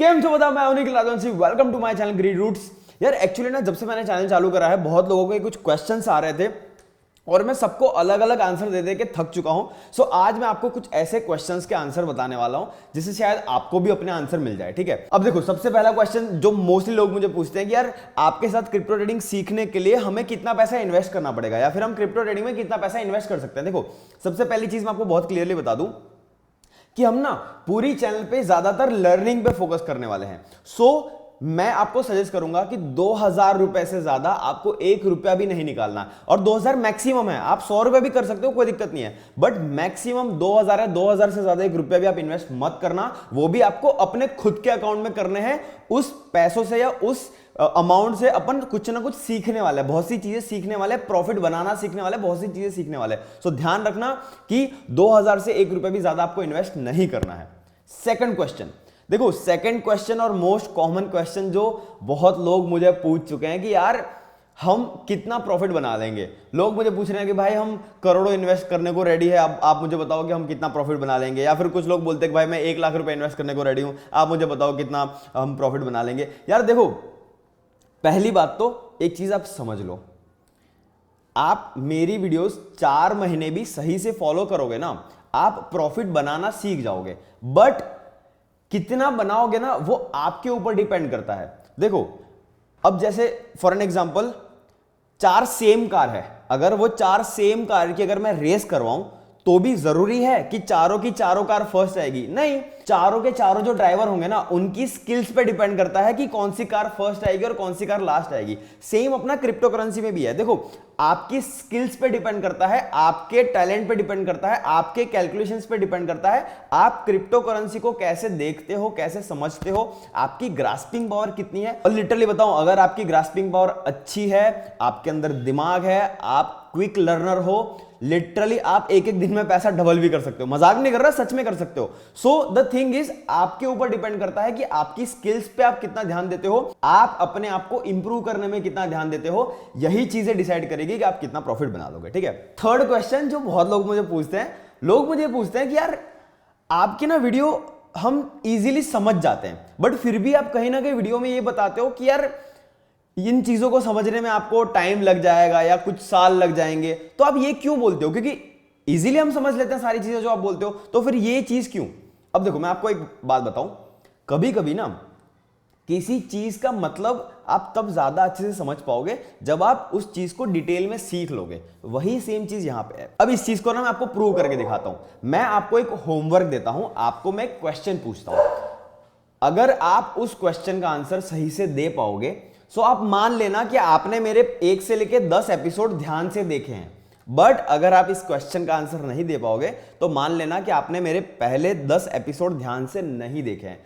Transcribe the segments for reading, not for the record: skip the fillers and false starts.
केम छो बता, मैं हूं Nikhil Rajvanshi. Welcome to my channel Green Roots. यार एक्चुअली ना, जब से मैंने चैनल चालू करा है बहुत लोगों के कुछ क्वेश्चंस आ रहे थे और मैं सबको अलग अलग आंसर दे दे के थक चुका हूं। सो आज मैं आपको कुछ ऐसे क्वेश्चंस के आंसर बताने वाला हूं जिससे शायद आपको भी अपने आंसर मिल जाए। ठीक है, अब देखो, सबसे पहला क्वेश्चन जो मोस्टली लोग मुझे पूछते हैं कि यार आपके साथ क्रिप्टो ट्रेडिंग सीखने के लिए हमें कितना पैसा इन्वेस्ट करना पड़ेगा या फिर हम क्रिप्टो ट्रेडिंग में कितना पैसा इन्वेस्ट कर सकते हैं। देखो, सबसे पहली चीज मैं आपको बहुत क्लियरली बता दूं कि हम ना पूरी चैनल पे ज्यादातर लर्निंग पे फोकस करने वाले हैं। सो मैं आपको सजेस्ट करूंगा कि 2000 रुपए से ज्यादा आपको 1 रुपया भी नहीं निकालना, और 2000 मैक्सिमम है। आप 100 रुपए भी कर सकते हो, कोई दिक्कत नहीं है, बट मैक्सिमम 2000 है। 2000 से ज्यादा 1 रुपया भी आप इन्वेस्ट मत करना। वो भी आपको अपने खुद के अकाउंट में करने हैं। उस पैसों से या उस अमाउंट से अपन कुछ ना कुछ सीखने वाले, बहुत सी चीजें सीखने वाले, प्रॉफिट बनाना सीखने वाले, बहुत सी चीजें सीखने वाले। सो ध्यान रखना कि 2000 से 1 रुपया भी ज्यादा आपको इन्वेस्ट नहीं करना है। सेकंड क्वेश्चन, देखो सेकंड क्वेश्चन और मोस्ट कॉमन क्वेश्चन जो बहुत लोग मुझे पूछ चुके हैं कि यार हम कितना प्रॉफिट बना लेंगे। लोग मुझे पूछ रहे हैं कि भाई हम करोड़ों इन्वेस्ट करने को रेडी है, अब आप मुझे बताओ कि हम कितना प्रॉफिट बना लेंगे। या फिर कुछ लोग बोलते हैं कि भाई मैं 1 लाख रुपए इन्वेस्ट करने को रेडी हूं, आप मुझे बताओ कितना हम प्रॉफिट बना लेंगे। यार देखो, पहली बात तो एक चीज आप समझ लो, आप मेरी वीडियोस 4 महीने भी सही से फॉलो करोगे ना, आप प्रॉफिट बनाना सीख जाओगे। बट कितना बनाओगे ना, वो आपके ऊपर डिपेंड करता है। देखो, अब जैसे for an example 4 same car है, अगर वो 4 सेम कार की अगर मैं रेस करवाऊं तो भी जरूरी है कि चारों की चारों कार फर्स्ट आएगी? नहीं, चारों के चारों जो ड्राइवर होंगे ना, उनकी स्किल्स पे डिपेंड करता है कि कौन सी कार फर्स्ट आएगी और कौन सी कार लास्ट आएगी। सेम अपना क्रिप्टो करेंसी में भी है। देखो, आपकी स्किल्स पे डिपेंड करता है, आपके टैलेंट पे डिपेंड करता है, आपके कैलकुलेशंस पे डिपेंड करता है, आप क्रिप्टो करेंसी को कैसे देखते हो, कैसे समझते हो, आपकी ग्रास्पिंग पावर कितनी है। और लिटरली बताऊं, अगर आपकी ग्रास्पिंग पावर अच्छी है, आपके अंदर दिमाग है, आप क्विक लर्नर हो, लिटरली आप एक एक दिन में पैसा डबल भी कर सकते हो। मजाक नहीं कर रहा, सच में कर सकते हो। सो द थिंग इज, आपके ऊपर डिपेंड करता है कि आपकी स्किल्स पे आप कितना ध्यान देते हो, आप अपने आप को इंप्रूव करने में कितना ध्यान देते हो। यही चीजें डिसाइड करेगी कि आप कितना प्रॉफिट बना लोगे। ठीक है, थर्ड क्वेश्चन जो बहुत लोग मुझे पूछते हैं, लोग मुझे पूछते हैं कि यार आपकी ना वीडियो हम इजीली समझ जाते हैं, बट फिर भी आप कहीं ना कहीं वीडियो में ये बताते हो कि यार इन चीजों को समझने में आपको टाइम लग जाएगा या कुछ साल लग जाएंगे। तो आप ये क्यों बोलते हो? क्योंकि इजीली हम समझ लेते हैं सारी चीजें जो आप बोलते हो, तो फिर ये चीज क्यों? अब देखो, मैं आपको एक बात बताऊं, कभी कभी ना किसी चीज का मतलब आप तब ज्यादा अच्छे से समझ पाओगे जब आप उस चीज को डिटेल में सीख लोगे। वही सेम चीज यहां पे है। अब इस चीज को ना मैं आपको प्रूव करके दिखाता हूं। मैं आपको एक होमवर्क देता हूं, आपको मैं क्वेश्चन पूछता हूं, अगर आप उस क्वेश्चन का आंसर सही से दे पाओगे, सो आप मान लेना कि आपने मेरे 1 से लेके 10 एपिसोड ध्यान से देखे हैं। बट अगर आप इस क्वेश्चन का आंसर नहीं दे पाओगे तो मान लेना कि आपने मेरे पहले 10 एपिसोड ध्यान से नहीं देखे हैं।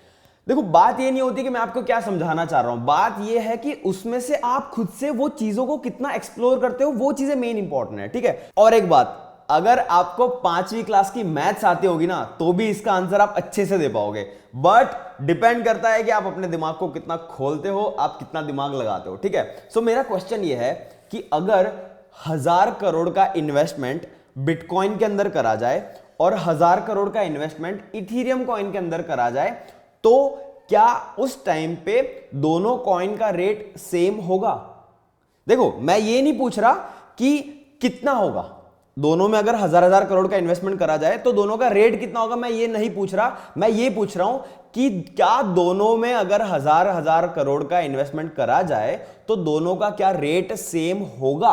देखो, बात ये नहीं होती कि मैं आपको क्या समझाना चाह रहा हूं, बात ये है कि उसमें से आप खुद से वो चीजों को कितना एक्सप्लोर करते हो, वो चीजें मेन इंपॉर्टेंट है। ठीक है, और एक बात, अगर आपको 5वीं क्लास की मैथ्स आती होगी ना, तो भी इसका आंसर आप अच्छे से दे पाओगे। बट डिपेंड करता है कि आप अपने दिमाग को कितना खोलते हो, आप कितना दिमाग लगाते हो। ठीक है, सो मेरा क्वेश्चन ये है कि अगर 1000 करोड़ का इन्वेस्टमेंट बिटकॉइन के अंदर करा जाए और 1000 करोड़ का इन्वेस्टमेंट इथीरियम कॉइन के अंदर करा जाए, तो क्या उस टाइम पे दोनों कॉइन का रेट सेम होगा? देखो, मैं ये नहीं पूछ रहा कि कितना होगा, दोनों में अगर 1000 करोड़ का इन्वेस्टमेंट करा जाए तो दोनों का रेट कितना होगा, मैं ये नहीं पूछ रहा। मैं ये पूछ रहा हूं कि क्या दोनों में अगर 1000 करोड़ का इन्वेस्टमेंट करा जाए तो दोनों का क्या रेट सेम होगा?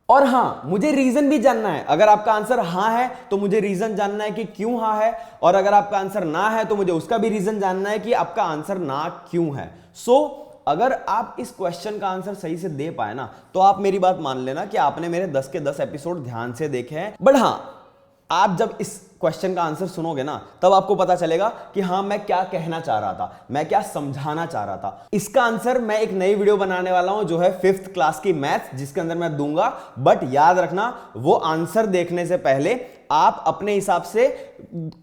और हां, मुझे रीजन भी जानना है। अगर आपका आंसर हां है तो मुझे रीजन जानना है कि क्यों हां है, और अगर आपका आंसर ना है तो मुझे उसका भी रीजन जानना है कि आपका आंसर ना क्यों है। अगर आप इस क्वेश्चन का आंसर सही से दे पाए ना, तो आप मेरी बात मान लेना कि आपने मेरे 10 के 10 एपिसोड ध्यान से देखे हैं। बट हां, आप जब इस क्वेश्चन का आंसर सुनोगे ना, तब आपको पता चलेगा कि हां, मैं क्या कहना चाह रहा था, मैं क्या समझाना चाह रहा था। इसका आंसर मैं एक नई वीडियो बनाने वाला हूं जो है 5th क्लास की मैथ्स, जिसके अंदर मैं दूंगा। बट याद रखना, वो आंसर देखने से पहले आप अपने हिसाब से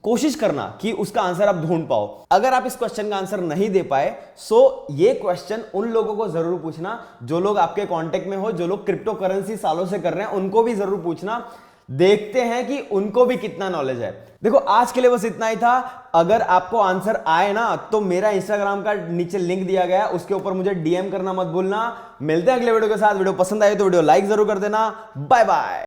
कोशिश करना कि उसका आंसर आप ढूंढ पाओ। अगर आप इस क्वेश्चन का आंसर नहीं दे पाए, सो ये क्वेश्चन उन लोगों को जरूर पूछना जो लोग आपके कांटेक्ट में हो, जो लोग क्रिप्टो करेंसी सालों से कर रहे हैं, उनको भी जरूर पूछना। देखते हैं कि उनको भी कितना नॉलेज है। देखो आज के लिए बस इतना ही था। अगर आपको आंसर आए ना तो मेरा इंस्टाग्राम का नीचे लिंक दिया गया है, उसके ऊपर मुझे डीएम करना मत भूलना। मिलते हैं अगले वीडियो के साथ। वीडियो पसंद आए तो वीडियो लाइक जरूर कर देना। Bye bye.